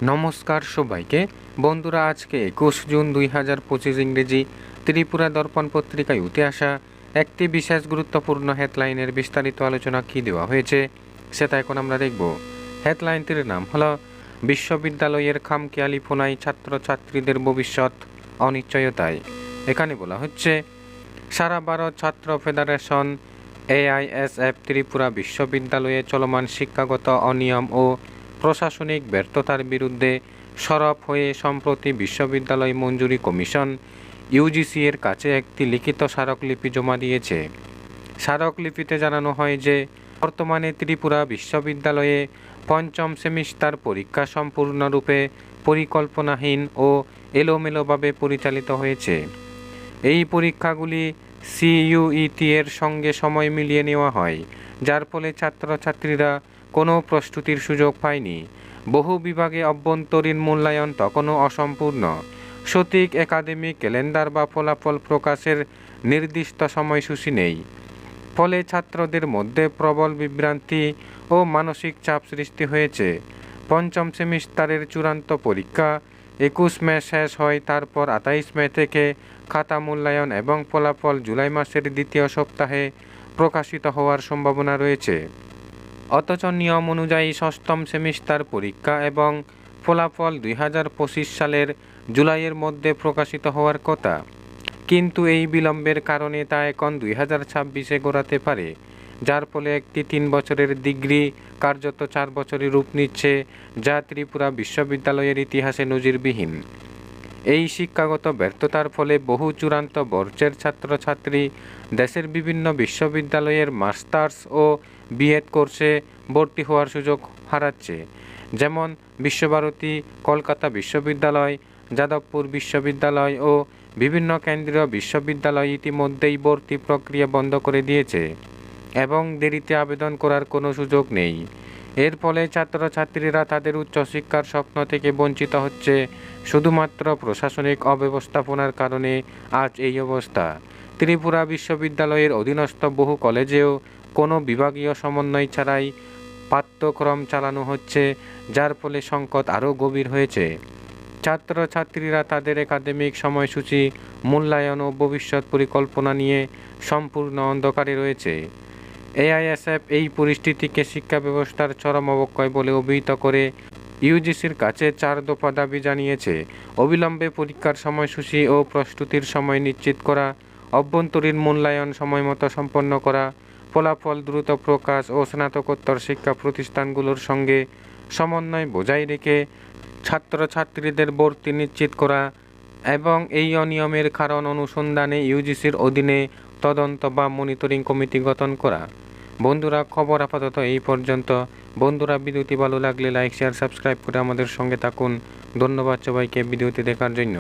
নমস্কার সবাইকে বন্ধুরা, আজকে 21 জুন 2025 ইংরেজি ত্রিপুরা দর্পণ পত্রিকায় উঠে আসা একটি বিশেষ গুরুত্বপূর্ণ হেডলাইনের বিস্তারিত আলোচনা কী দেওয়া হয়েছে সেটা এখন আমরা দেখব। হেডলাইনটির নাম হলো বিশ্ববিদ্যালয়ের খামখেয়ালিপনায় ছাত্রছাত্রীদের ভবিষ্যৎ অনিশ্চয়তায়। এখানে বলা হচ্ছে, সারা ভারত ছাত্র ফেডারেশন AISF ত্রিপুরা বিশ্ববিদ্যালয়ে চলমান শিক্ষাগত অনিয়ম ও প্রশাসনিক ব্যর্থতার বিরুদ্ধে সরব হয়ে সম্প্রতি বিশ্ববিদ্যালয় মঞ্জুরি কমিশন UGC এর কাছে একটি লিখিত স্মারকলিপি জমা দিয়েছে। স্মারকলিপিতে জানানো হয় যে বর্তমানে ত্রিপুরা বিশ্ববিদ্যালয়ে পঞ্চম সেমিস্টার পরীক্ষা সম্পূর্ণরূপে পরিকল্পনাহীন ও এলোমেলোভাবে পরিচালিত হয়েছে। এই পরীক্ষাগুলি CUET এর সঙ্গে সময় মিলিয়ে নেওয়া হয়, যার ফলে ছাত্রছাত্রীরা কোনো প্রস্তুতির সুযোগ পায়নি। বহু বিভাগে অভ্যন্তরীণ মূল্যায়ন তখনও অসম্পূর্ণ। সঠিক একাডেমিক ক্যালেন্ডার বা ফলাফল প্রকাশের নির্দিষ্ট সময়সূচি নেই। ফলে ছাত্রদের মধ্যে প্রবল বিভ্রান্তি ও মানসিক চাপ সৃষ্টি হয়েছে। পঞ্চম সেমিস্টারের চূড়ান্ত পরীক্ষা 21 মে শেষ হয়, তারপর 28 মে থেকে খাতা মূল্যায়ন এবং ফলাফল জুলাই মাসের দ্বিতীয় সপ্তাহে প্রকাশিত হওয়ার সম্ভাবনা রয়েছে। অথচ নিয়ম অনুযায়ী ষষ্ঠম সেমিস্টার পরীক্ষা এবং ফলাফল 2025 সালের জুলাইয়ের মধ্যে প্রকাশিত হওয়ার কথা। কিন্তু এই বিলম্বের কারণে তা এখন 2026-এ গড়াতে পারে, যার ফলে একটি 3 বছরের ডিগ্রি কার্যত 4 বছরে রূপ নিচ্ছে, যা ত্রিপুরা বিশ্ববিদ্যালয়ের ইতিহাসে নজিরবিহীন। এই শিক্ষাগত ব্যর্থতার ফলে বহু চূড়ান্ত বর্ষের ছাত্রছাত্রী দেশের বিভিন্ন বিশ্ববিদ্যালয়ের মাস্টার্স ও বিএড কোর্সে ভর্তি হওয়ার সুযোগ হারাচ্ছে। যেমন বিশ্বভারতী, কলকাতা বিশ্ববিদ্যালয়, যাদবপুর বিশ্ববিদ্যালয় ও বিভিন্ন কেন্দ্রীয় বিশ্ববিদ্যালয় ইতিমধ্যেই ভর্তি প্রক্রিয়া বন্ধ করে দিয়েছে এবং দেরিতে আবেদন করার কোনো সুযোগ নেই। এর ফলে ছাত্রছাত্রীরা তাদের উচ্চশিক্ষার স্বপ্ন থেকে বঞ্চিত হচ্ছে। শুধুমাত্র প্রশাসনিক অব্যবস্থাপনার কারণে আজ এই অবস্থা। ত্রিপুরা বিশ্ববিদ্যালয়ের অধীনস্থ বহু কলেজেও কোনো বিভাগীয় সমন্বয় ছাড়াই পাঠ্যক্রম চালানো হচ্ছে, যার ফলে সংকট আরও গভীর হয়েছে। ছাত্রছাত্রীরা তাদের একাডেমিক সময়সূচি, মূল্যায়ন ও ভবিষ্যৎ পরিকল্পনা নিয়ে সম্পূর্ণ অন্ধকারে রয়েছে। AISF এই পরিস্থিতিকে শিক্ষা ব্যবস্থার চরম অবক্ষয় বলে অভিহিত করে UGCর কাছে 4 দফা দাবি জানিয়েছে। অবিলম্বে পরীক্ষার সময়সূচি ও প্রস্তুতির সময় নিশ্চিত করা, অভ্যন্তরীণ মূল্যায়ন সময়মতো সম্পন্ন করা, ফলাফল দ্রুত প্রকাশ ও স্নাতকোত্তর শিক্ষা প্রতিষ্ঠানগুলোর সঙ্গে সমন্বয় বজায় রেখে ছাত্রছাত্রীদের ভর্তি নিশ্চিত করা এবং এই অনিয়মের কারণ অনুসন্ধানে UGCর অধীনে তদন্ত বা মনিটরিং কমিটি গঠন করা। বন্ধুরা, খবর আপাতত এই পর্যন্ত। বন্ধুরা, ভিডিওটি ভালো লাগলে লাইক, শেয়ার, সাবস্ক্রাইব করে আমাদের সঙ্গে থাকুন। ধন্যবাদ সবাইকে ভিডিওটি দেখার জন্য।